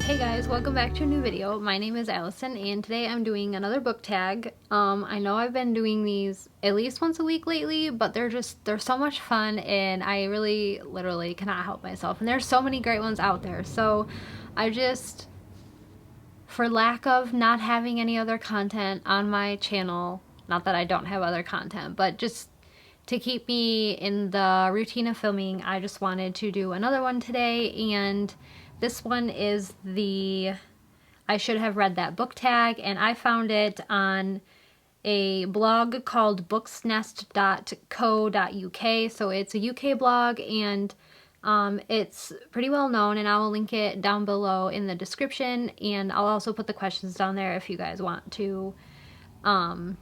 Hey guys, welcome back to a new video. My name is Allison and today I'm doing another book tag. I know I've been doing these at least once a week lately, but they're so much fun and I really literally cannot help myself. And there's so many great ones out there. So I just, for lack of not having any other content on my channel, not that I don't have other content, but just to keep me in the routine of filming, I just wanted to do another one today. And this one is the I Should Have Read That book tag, and I found it on a blog called booksnest.co.uk. So it's a UK blog, and it's pretty well known, and I will link it down below in the description, and I'll also put the questions down there if you guys want to answer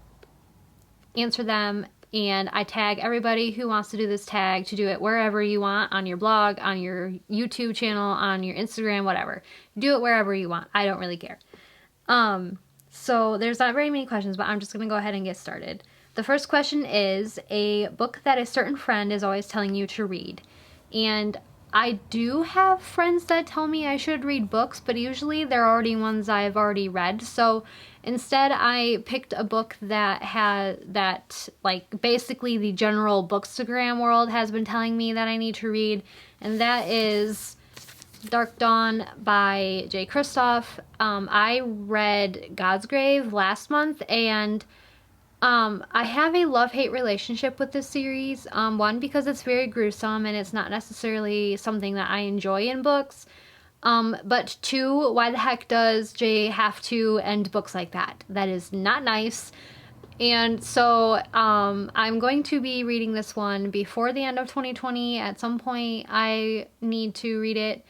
them. And I tag everybody who wants to do this tag to do it wherever you want, on your blog, on your YouTube channel, on your Instagram, whatever. Do it wherever you want. I don't really care. So there's not very many questions, but I'm just going to go ahead and get started. The first question is a book that a certain friend is always telling you to read. And I do have friends that tell me I should read books, but usually they're already ones I've already read. So instead I picked a book that like basically the general bookstagram world has been telling me that I need to read, and that is Dark Dawn by J. Kristoff. I read God's Grave last month, and I have a love-hate relationship with this series. One, because it's very gruesome and it's not necessarily something that I enjoy in books. But two, why the heck does Jay have to end books like that? That is not nice. And so I'm going to be reading this one before the end of 2020. At some point I need to read it.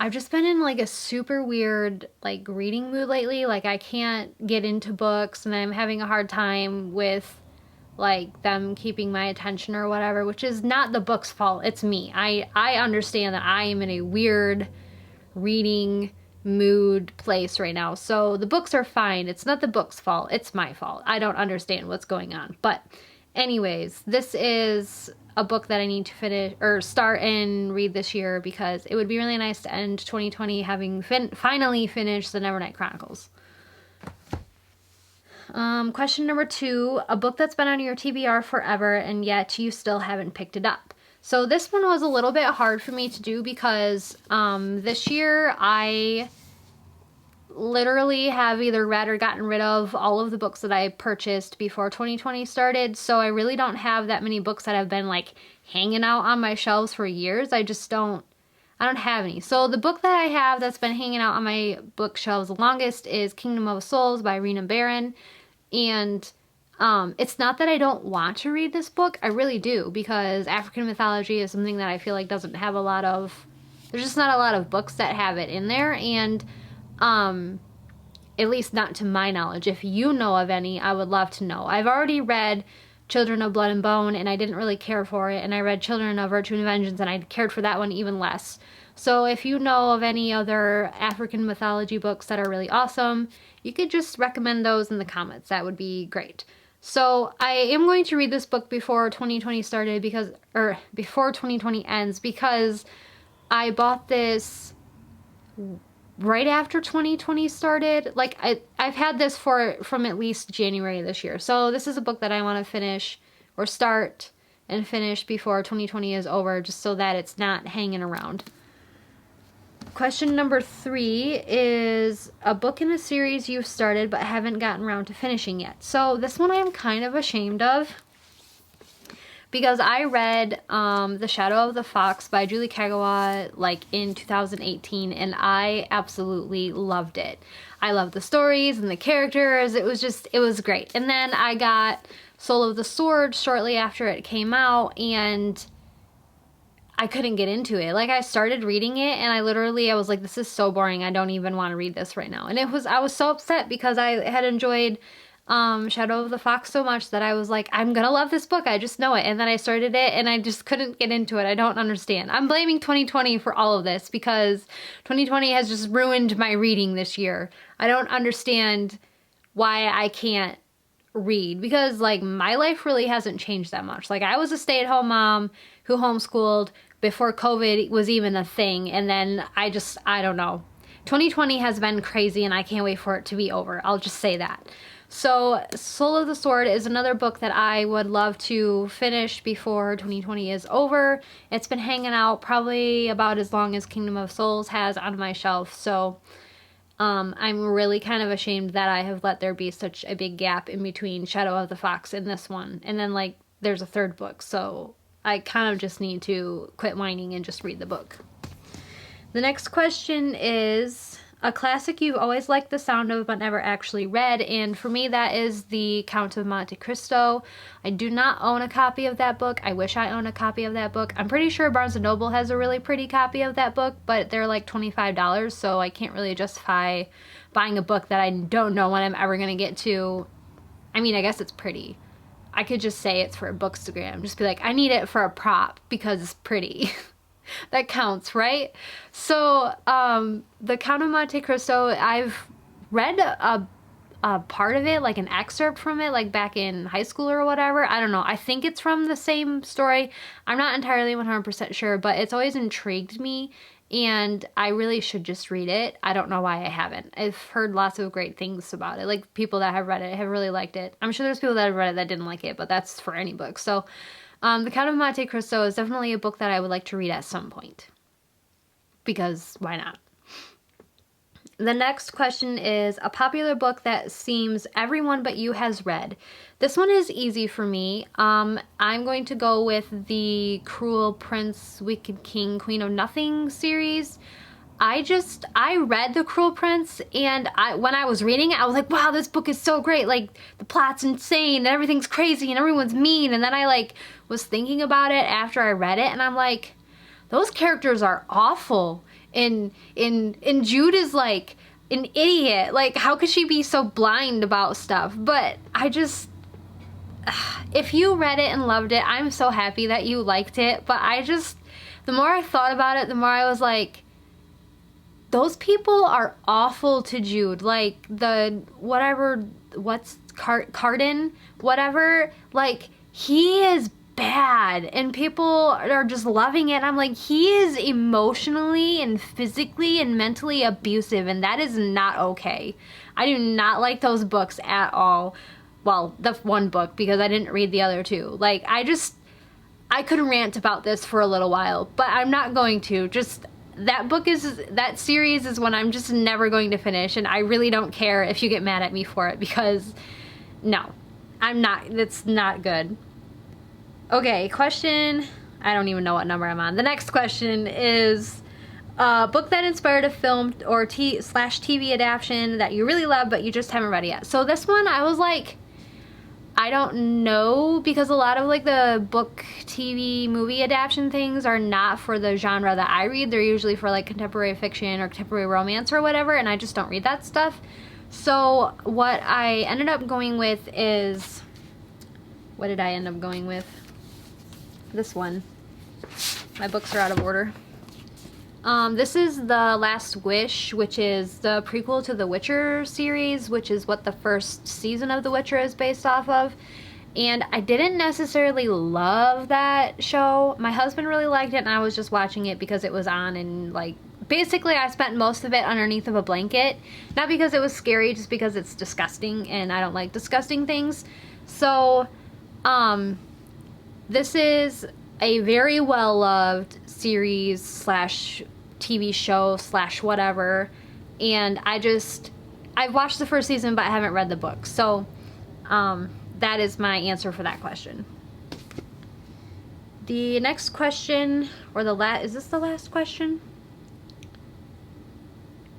I've just been in like a super weird like reading mood lately. Like I can't get into books, and I'm having a hard time with like them keeping my attention or whatever, which is not the book's fault. It's me. I understand that I am in a weird reading mood place right now. So the books are fine. It's not the book's fault. It's my fault. I don't understand what's going on. But anyways, this is a book that I need to finish or start and read this year, because it would be really nice to end 2020 having finally finished the Nevernight Chronicles. Question number 2, a book that's been on your TBR forever and yet you still haven't picked it up. So this one was a little bit hard for me to do because this year I literally have either read or gotten rid of all of the books that I purchased before 2020 started. So I really don't have that many books that have been like hanging out on my shelves for years. I don't have any. So the book that I have that's been hanging out on my bookshelves the longest is Kingdom of Souls by Rena Barron. And it's not that I don't want to read this book. I really do, because African mythology is something that I feel like doesn't have there's just not a lot of books that have it in there, and at least not to my knowledge. If you know of any, I would love to know. I've already read Children of Blood and Bone, and I didn't really care for it, and I read Children of Virtue and Vengeance, and I cared for that one even less. So if you know of any other African mythology books that are really awesome, you could just recommend those in the comments. That would be great. So I am going to read this book before 2020 started before 2020 ends, because I bought this right after 2020 started. Like I've had this from at least January this year. So this is a book that I want to finish or start and finish before 2020 is over, just so that it's not hanging around. Question number 3 is a book in a series you've started but haven't gotten around to finishing yet. So this one I am kind of ashamed of, because I read The Shadow of the Fox by Julie Kagawa like in 2018, and I absolutely loved it. I loved the stories and the characters. It was great. And then I got Soul of the Sword shortly after it came out, and I couldn't get into it. Like I started reading it and I was like, this is so boring. I don't even want to read this right now. And I was so upset because I had enjoyed Shadow of the Fox so much that I was like, I'm gonna love this book. I just know it. And then I started it and I just couldn't get into it. I don't understand. I'm blaming 2020 for all of this, because 2020 has just ruined my reading this year. I don't understand why I can't read, because like my life really hasn't changed that much. Like I was a stay-at-home mom who homeschooled before COVID was even a thing, and then I don't know. 2020 has been crazy and I can't wait for it to be over. I'll just say that. So Soul of the Sword is another book that I would love to finish before 2020 is over. It's been hanging out probably about as long as Kingdom of Souls has on my shelf. So I'm really kind of ashamed that I have let there be such a big gap in between Shadow of the Fox and this one. And then like there's a third book. So I kind of just need to quit whining and just read the book. The next question is a classic you've always liked the sound of but never actually read, and for me that is The Count of Monte Cristo. I do not own a copy of that book. I wish I owned a copy of that book. I'm pretty sure Barnes & Noble has a really pretty copy of that book, but they're like $25, so I can't really justify buying a book that I don't know when I'm ever going to get to. I mean, I guess it's pretty. I could just say it's for a bookstagram. Just be like, I need it for a prop because it's pretty. That counts, right? So, The Count of Monte Cristo, I've read a part of it, like an excerpt from it, like back in high school or whatever. I don't know. I think it's from the same story. I'm not entirely 100% sure, but it's always intrigued me, and I really should just read it. I don't know why I haven't. I've heard lots of great things about it. Like, people that have read it have really liked it. I'm sure there's people that have read it that didn't like it, but that's for any book. So, The Count of Monte Cristo is definitely a book that I would like to read at some point. Because why not? The next question is a popular book that seems everyone but you has read. This one is easy for me. I'm going to go with the Cruel Prince, Wicked King, Queen of Nothing series. I read The Cruel Prince, and when I was reading it, I was like, wow, this book is so great. Like, the plot's insane, and everything's crazy, and everyone's mean. And then I, like, was thinking about it after I read it, and I'm like, those characters are awful. And Jude is, like, an idiot. Like, how could she be so blind about stuff? But if you read it and loved it, I'm so happy that you liked it. But the more I thought about it, the more I was like, those people are awful to Jude. Like, Cardin, whatever, like, he is bad, and people are just loving it, and I'm like, he is emotionally and physically and mentally abusive, and that is not okay. I do not like those books at all. Well, the one book, because I didn't read the other two. Like, I could rant about this for a little while, but I'm not going to. That series is one I'm just never going to finish, and I really don't care if you get mad at me for it, because no, I'm not. That's not good. Okay, question, I don't even know what number I'm on. The next question is a book that inspired a film or /TV adaptation that you really love but you just haven't read it yet. So this one, I was like, I don't know, because a lot of like the book, TV, movie adaptation things are not for the genre that I read. They're usually for like contemporary fiction or contemporary romance or whatever, and I just don't read that stuff. So what I ended up going with is, what did I end up going with? This one. My books are out of order. This is The Last Wish, which is the prequel to the Witcher series, which is what the first season of The Witcher is based off of. And I didn't necessarily love that show. My husband really liked it, and I was just watching it because it was on, and like, basically I spent most of it underneath of a blanket. Not because it was scary, just because it's disgusting, and I don't like disgusting things. So, this is a very well-loved series / TV show / whatever, and I've watched the first season, but I haven't read the book. So, that is my answer for that question. The next question, or is this the last question?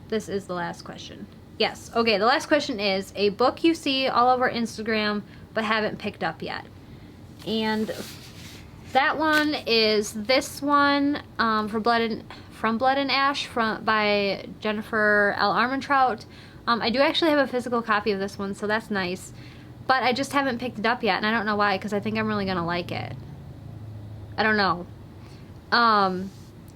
This is the last question. Yes. Okay, the last question is a book you see all over Instagram but haven't picked up yet. And that one is this one, From Blood and Ash by Jennifer L. Armentrout. I do actually have a physical copy of this one, so that's nice. But I just haven't picked it up yet, and I don't know why, because I think I'm really going to like it. I don't know.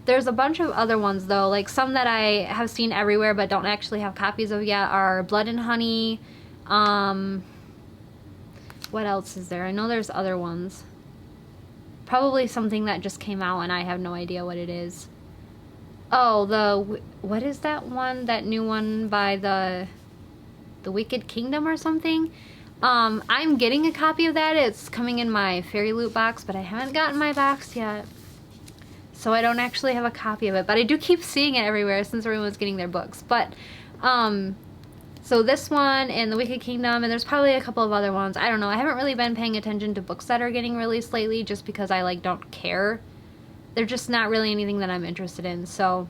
There's a bunch of other ones, though. Like, some that I have seen everywhere but don't actually have copies of yet are Blood and Honey. What else is there? I know there's other ones. Probably something that just came out and I have no idea what it is. Oh, what is that one? That new one by the Wicked Kingdom or something? I'm getting a copy of that. It's coming in my Fairy Loot box, but I haven't gotten my box yet. So I don't actually have a copy of it, but I do keep seeing it everywhere since everyone's getting their books. But, so this one and the Wicked Kingdom, and there's probably a couple of other ones. I don't know. I haven't really been paying attention to books that are getting released lately just because I, like, don't care. They're just not really anything that I'm interested in, so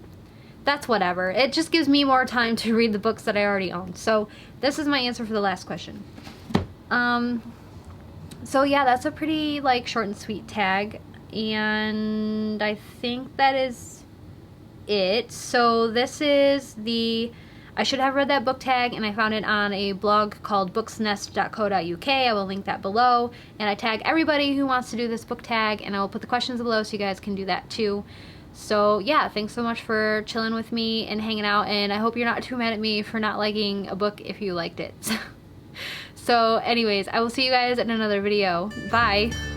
that's whatever. It just gives me more time to read the books that I already own. So this is my answer for the last question. So yeah, that's a pretty, like, short and sweet tag, and I think that is it. So this is I should have read that book tag, and I found it on a blog called booksnest.co.uk. I will link that below, and I tag everybody who wants to do this book tag, and I will put the questions below so you guys can do that too. So yeah, thanks so much for chilling with me and hanging out, and I hope you're not too mad at me for not liking a book if you liked it. So anyways, I will see you guys in another video. Bye!